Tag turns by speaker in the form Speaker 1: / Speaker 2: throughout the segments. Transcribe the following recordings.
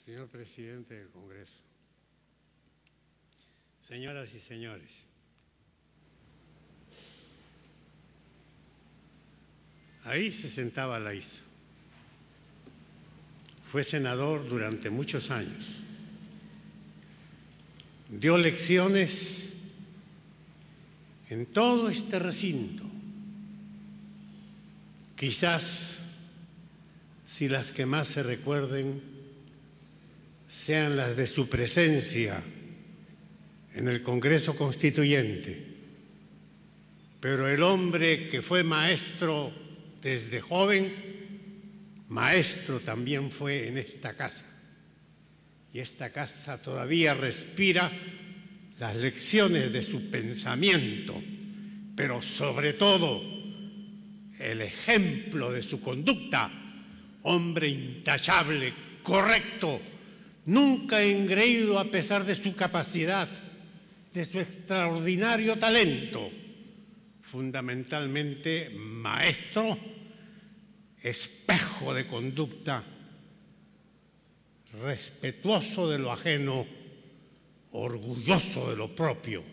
Speaker 1: Señor Presidente del Congreso, señoras y señores, ahí se sentaba Laiza. Fue senador durante muchos años. Dio lecciones en todo este recinto. Quizás, si las que más se recuerden sean las de su presencia en el Congreso Constituyente, pero el hombre que fue maestro desde joven, maestro también fue en esta casa. Y esta casa todavía respira las lecciones de su pensamiento, pero sobre todo el ejemplo de su conducta. Hombre intachable, correcto, nunca engreído a pesar de su capacidad, de su extraordinario talento, fundamentalmente maestro, espejo de conducta, respetuoso de lo ajeno, orgulloso de lo propio.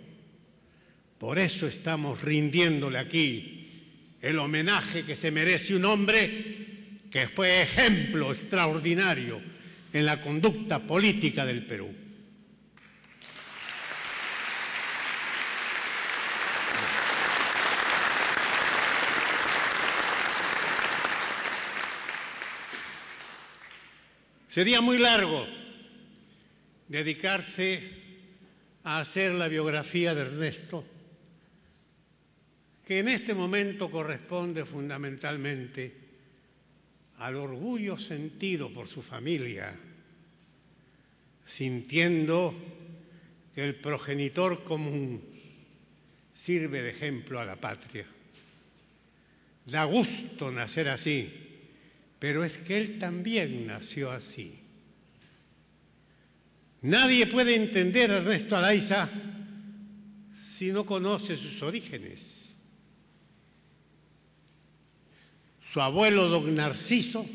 Speaker 1: Por eso estamos rindiéndole aquí el homenaje que se merece un hombre que fue ejemplo extraordinario en la conducta política del Perú. Sería muy largo dedicarse a hacer la biografía de Ernesto, que en este momento corresponde fundamentalmente al orgullo sentido por su familia, sintiendo que el progenitor común sirve de ejemplo a la patria. Da gusto nacer así, pero es que él también nació así. Nadie puede entender a Ernesto Laiza si no conoce sus orígenes. Su abuelo, don Narciso,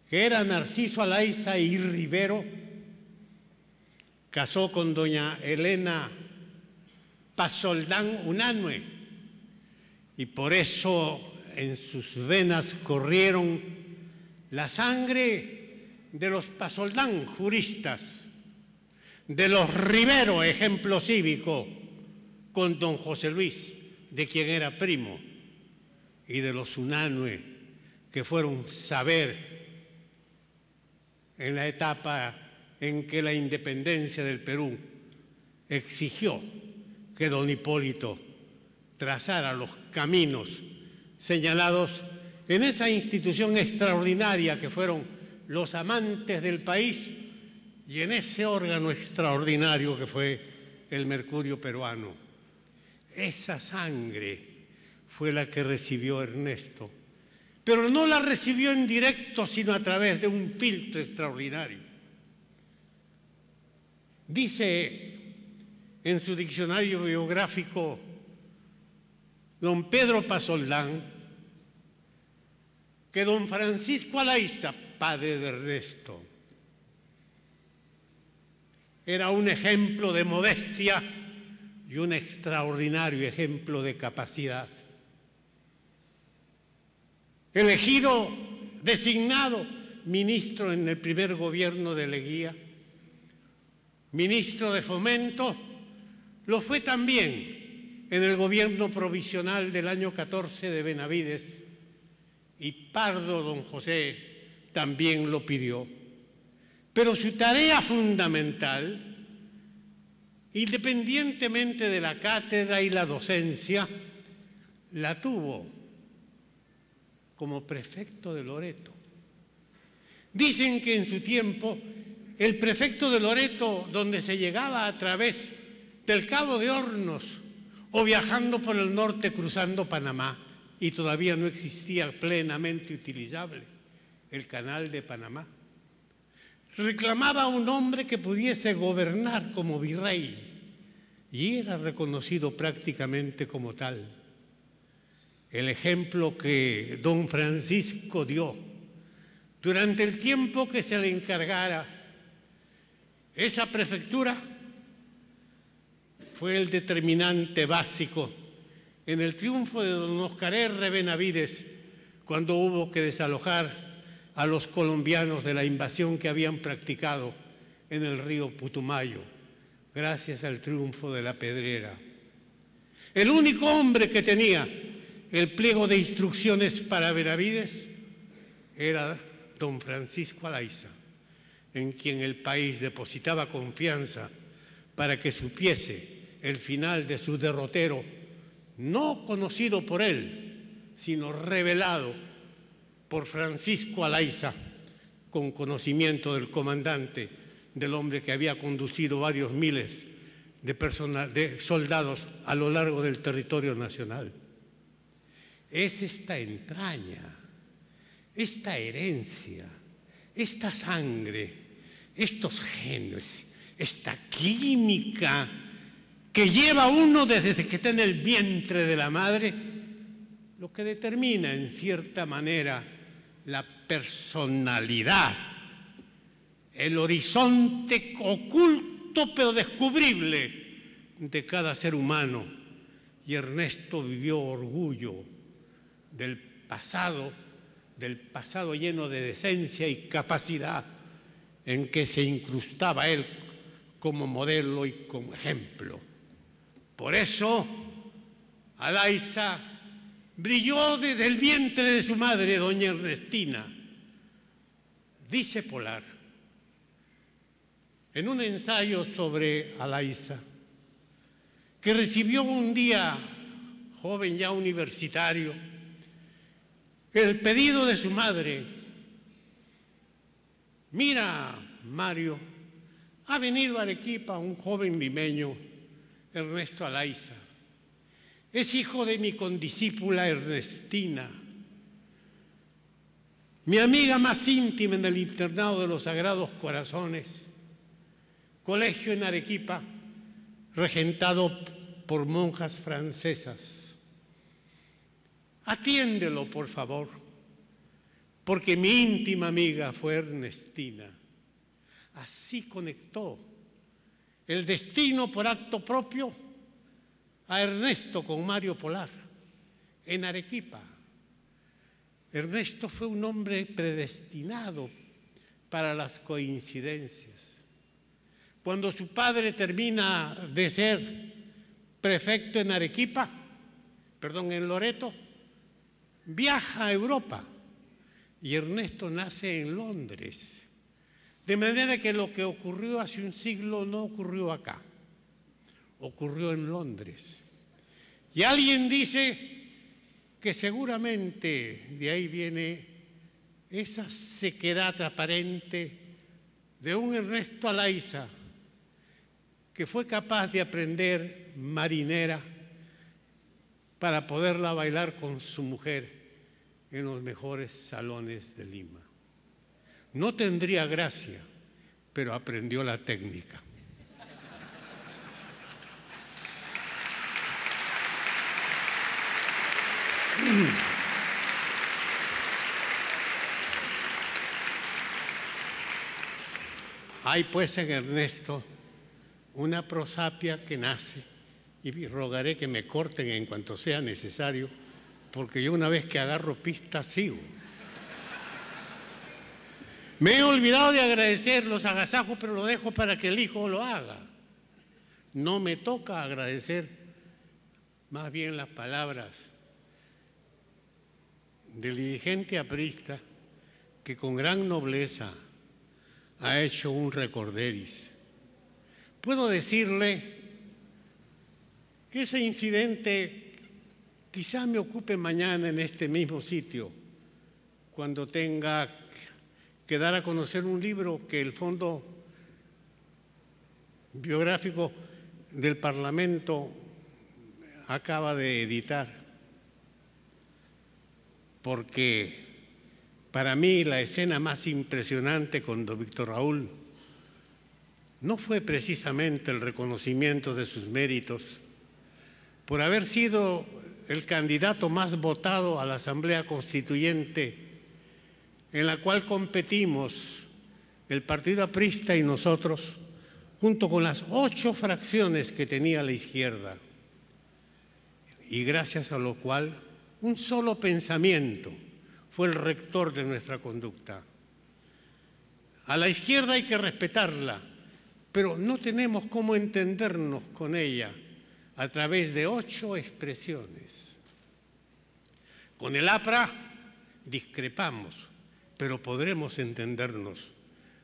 Speaker 1: que era Narciso Laiza y Rivero, casó con doña Elena Pasoldán Unanue, y por eso en sus venas corrieron la sangre de los Pasoldán, juristas, de los Rivero, ejemplo cívico, con don José Luis, de quien era primo, y de los Unanue, que fueron saber en la etapa en que la independencia del Perú exigió que don Hipólito trazara los caminos señalados en esa institución extraordinaria que fueron los amantes del país y en ese órgano extraordinario que fue el Mercurio peruano. Esa sangre fue la que recibió Ernesto, pero no la recibió en directo, sino a través de un filtro extraordinario. Dice en su diccionario biográfico don Pedro Pasoldán que don Francisco Laiza, padre de Ernesto, era un ejemplo de modestia y un extraordinario ejemplo de capacidad. Elegido, designado ministro en el primer gobierno de Leguía, ministro de Fomento, lo fue también en el gobierno provisional del año 14 de Benavides, y Pardo don José también lo pidió. Pero su tarea fundamental, independientemente de la cátedra y la docencia, la tuvo como prefecto de Loreto. Dicen que en su tiempo el prefecto de Loreto, donde se llegaba a través del Cabo de Hornos o viajando por el norte cruzando Panamá, y todavía no existía plenamente utilizable el canal de Panamá, reclamaba a un hombre que pudiese gobernar como virrey, y era reconocido prácticamente como tal. El ejemplo que don Francisco dio durante el tiempo que se le encargara esa prefectura, fue el determinante básico en el triunfo de don Óscar R. Benavides cuando hubo que desalojar a los colombianos de la invasión que habían practicado en el río Putumayo, gracias al triunfo de la Pedrera. El único hombre que tenía el pliego de instrucciones para Benavides era don Francisco Alaiza, en quien el país depositaba confianza para que supiese el final de su derrotero, no conocido por él, sino revelado por Francisco Alaiza, con conocimiento del comandante, del hombre que había conducido varios miles de soldados a lo largo del territorio nacional. Es esta entraña, esta herencia, esta sangre, estos genes, esta química que lleva uno desde que está en el vientre de la madre, lo que determina en cierta manera la personalidad, el horizonte oculto pero descubrible de cada ser humano. Y Ernesto vivió orgullo del pasado lleno de decencia y capacidad en que se incrustaba él como modelo y como ejemplo. Por eso, Alaiza brilló desde el vientre de su madre, doña Ernestina. Dice Polar, en un ensayo sobre Alaiza, que recibió un día, joven ya universitario, el pedido de su madre: mira, Mario, ha venido a Arequipa un joven limeño, Ernesto Alaiza. Es hijo de mi condiscípula Ernestina, mi amiga más íntima en el internado de los Sagrados Corazones, colegio en Arequipa, regentado por monjas francesas. Atiéndelo, por favor, porque mi íntima amiga fue Ernestina. Así conectó el destino por acto propio a Ernesto con Mario Polar en Arequipa. Ernesto fue un hombre predestinado para las coincidencias. Cuando su padre termina de ser prefecto en en Loreto, viaja a Europa y Ernesto nace en Londres. De manera que lo que ocurrió hace un siglo no ocurrió acá, ocurrió en Londres. Y alguien dice que seguramente de ahí viene esa sequedad aparente de un Ernesto Alaiza que fue capaz de aprender marinera para poderla bailar con su mujer en los mejores salones de Lima. No tendría gracia, pero aprendió la técnica. Hay pues en Ernesto una prosapia que nace, y rogaré que me corten en cuanto sea necesario, porque yo una vez que agarro pista sigo. Me he olvidado de agradecer los agasajos, pero lo dejo para que el hijo lo haga. No me toca agradecer, más bien las palabras del dirigente aprista que con gran nobleza ha hecho un recorderis. Puedo decirle que ese incidente quizá me ocupe mañana en este mismo sitio, cuando tenga que dar a conocer un libro que el Fondo Biográfico del Parlamento acaba de editar, porque para mí la escena más impresionante con don Víctor Raúl no fue precisamente el reconocimiento de sus méritos por haber sido el candidato más votado a la Asamblea Constituyente en la cual competimos el Partido Aprista y nosotros, junto con las 8 fracciones que tenía la izquierda, y gracias a lo cual un solo pensamiento fue el rector de nuestra conducta. A la izquierda hay que respetarla, pero no tenemos cómo entendernos con ella a través de 8 expresiones. Con el APRA discrepamos, pero podremos entendernos.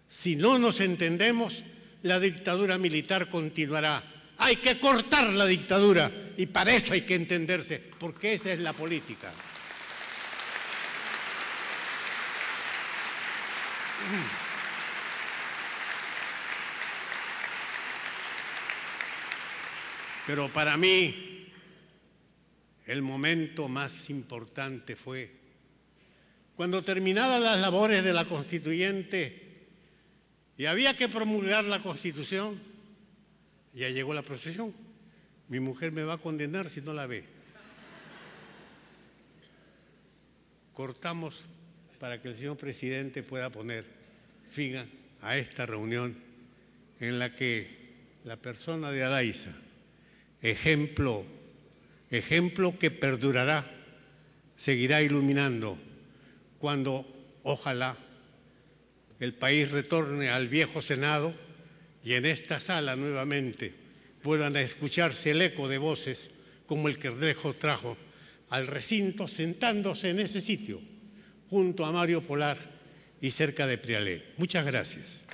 Speaker 1: Si no nos entendemos, la dictadura militar continuará. Hay que cortar la dictadura y para eso hay que entenderse, porque esa es la política. Pero para mí el momento más importante fue cuando terminadas las labores de la Constituyente y había que promulgar la Constitución, ya llegó la procesión. Mi mujer me va a condenar si no la ve. Cortamos para que el señor presidente pueda poner fin a esta reunión en la que la persona de Adayza, ejemplo que perdurará, seguirá iluminando cuando, ojalá, el país retorne al viejo Senado y en esta sala nuevamente vuelvan a escucharse el eco de voces como el que Verdejo trajo al recinto sentándose en ese sitio, junto a Mario Polar y cerca de Prialé. Muchas gracias.